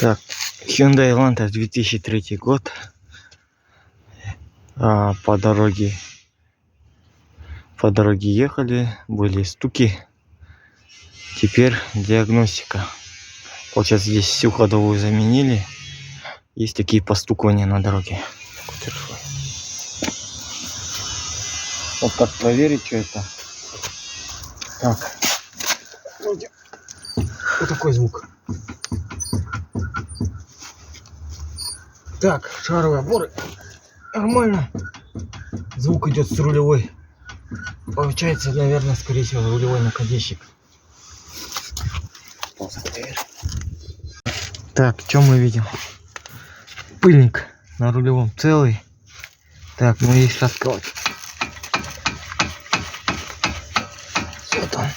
Так, Hyundai Elantra 2003 год. По дороге ехали, были стуки. Теперь диагностика. Получается, здесь всю ходовую заменили. Есть такие постукивания на дороге. Вот как проверить, что это. Так. Вот такой звук. Так, шаровые опоры. Нормально. Звук идет с рулевой. Получается, наверное, скорее всего, рулевой наконечник. Так, что мы видим? Пыльник на рулевом целый. Так, ну и сейчас вот он. Так,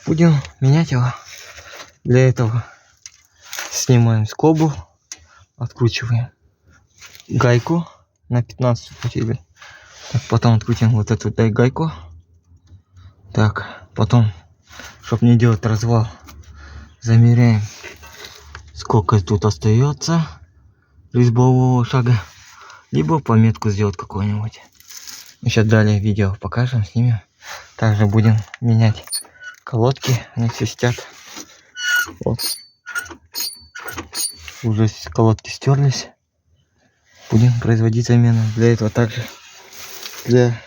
будем менять его. Для этого снимаем скобу, откручиваем гайку на 15 сантиметров. Так, потом открутим вот эту гайку. Так, потом, чтобы не делать развал, замеряем, сколько тут остается резьбового шага, либо пометку сделать какую-нибудь. Сейчас далее видео покажем, снимем. Также будем менять колодки, они свистят. Вот. Уже колодки стерлись. Будем производить замену. Для этого также для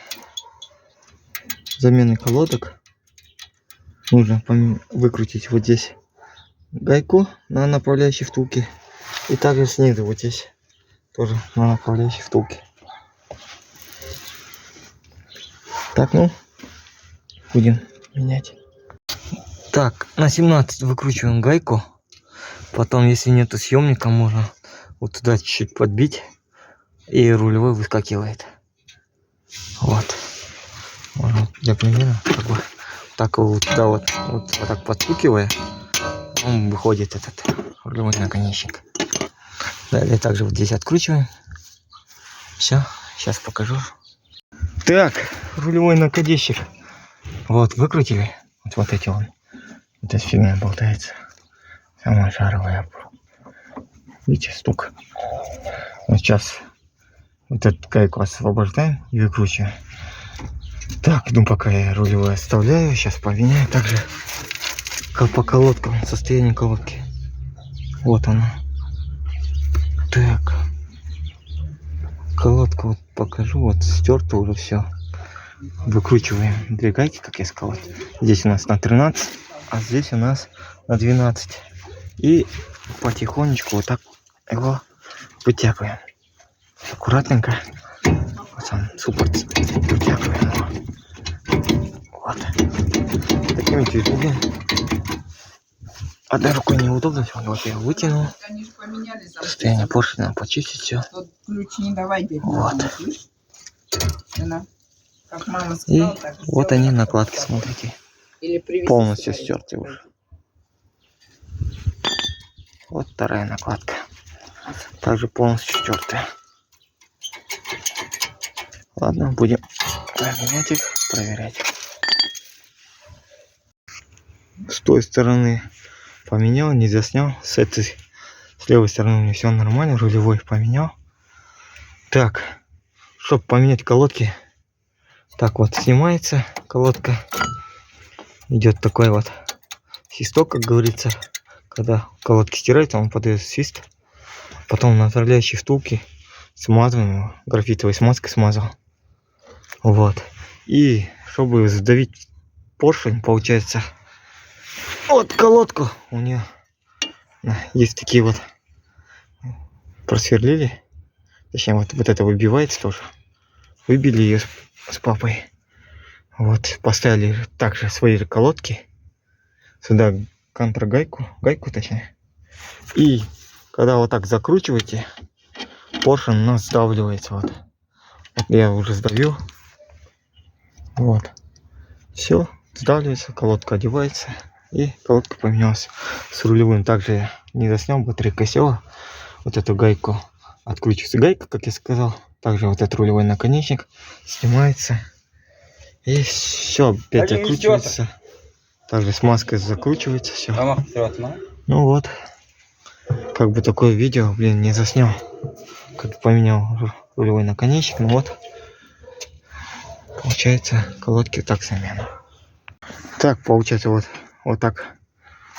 замены колодок нужно выкрутить вот здесь гайку на направляющей втулке, и также снизу вот здесь тоже на направляющей втулке. Так, ну будем менять. Так, на 17 выкручиваем гайку. Потом, если нету съемника, можно вот туда чуть-чуть подбить, и рулевой выскакивает. Вот. Можно для примера, как бы так вот туда вот так подстукивая, он выходит, этот рулевой наконечник. Далее также вот здесь откручиваем. Все, сейчас покажу. Так, рулевой наконечник. Вот, выкрутили. Вот эти вот. Вот эта фигня болтается. Самая шаровая опора. Видите, стук. Вот сейчас вот эту гайку освобождаем и выкручиваем. Так, ну пока я рулевой оставляю, сейчас поменяю также по колодкам, состояние колодки. Вот она. Так, колодку вот покажу, вот стерто уже все. Выкручиваем две гайки, как я сказал. Здесь у нас на 13, а здесь у нас на 12. И потихонечку вот так его вытягиваем. Аккуратненько. Вот он, суппорт, вытягиваем его. Вот. Такими движениями. Одной рукой неудобно, вот я его вытянул. Состояние поршня надо почистить все. Вот. И вот они, накладки, смотрите. Полностью стерты уже. Вот вторая накладка. Также полностью стертая. Ладно, будем менять их, проверять. С той стороны поменял, не заснял. С левой стороны у меня все нормально, рулевой поменял. Так, чтобы поменять колодки, так вот снимается колодка. Идет такой вот свисток, как говорится. Когда колодки стираются, он подает свист. Потом на направляющей втулке смазываем его, графитовой смазкой смазал. Вот. И чтобы сдавить поршень, получается, вот колодку у нее есть такие вот, просверлили. Точнее, вот это выбивается тоже. Выбили ее с папой. Вот, поставили также свои же колодки. Сюда контргайку, гайку точнее. И когда вот так закручиваете, поршень у нас сдавливается. Вот я уже сдавил. Вот. Все, сдавливается, колодка одевается. И колодка поменялась с рулевым. Также я не заснял, батарейка села. Вот эту гайку откручивается гайка, как я сказал. Также вот этот рулевой наконечник снимается. И все, опять закручивается. Также смазкой закручивается все. Ну вот. как бы такое видео, блин, не заснял. Как поменял рулевой наконечник, ну вот. Получается, колодки так замена. Так, получается, вот так.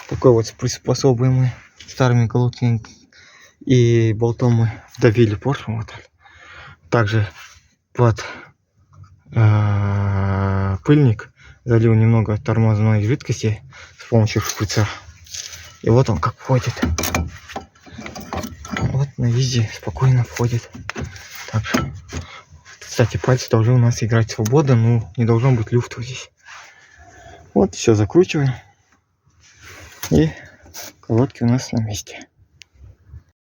Такой вот приспособленный мы старыми колодками и болтом мы вдавили поршень. Вот так. Также под пыльник залил немного тормозной жидкости с помощью шприца. И вот он как входит. Вот на визе спокойно входит. Также, кстати, пальцы должны у нас играть свободно, но не должно быть люфта здесь. Вот, все закручиваем. И колодки у нас на месте.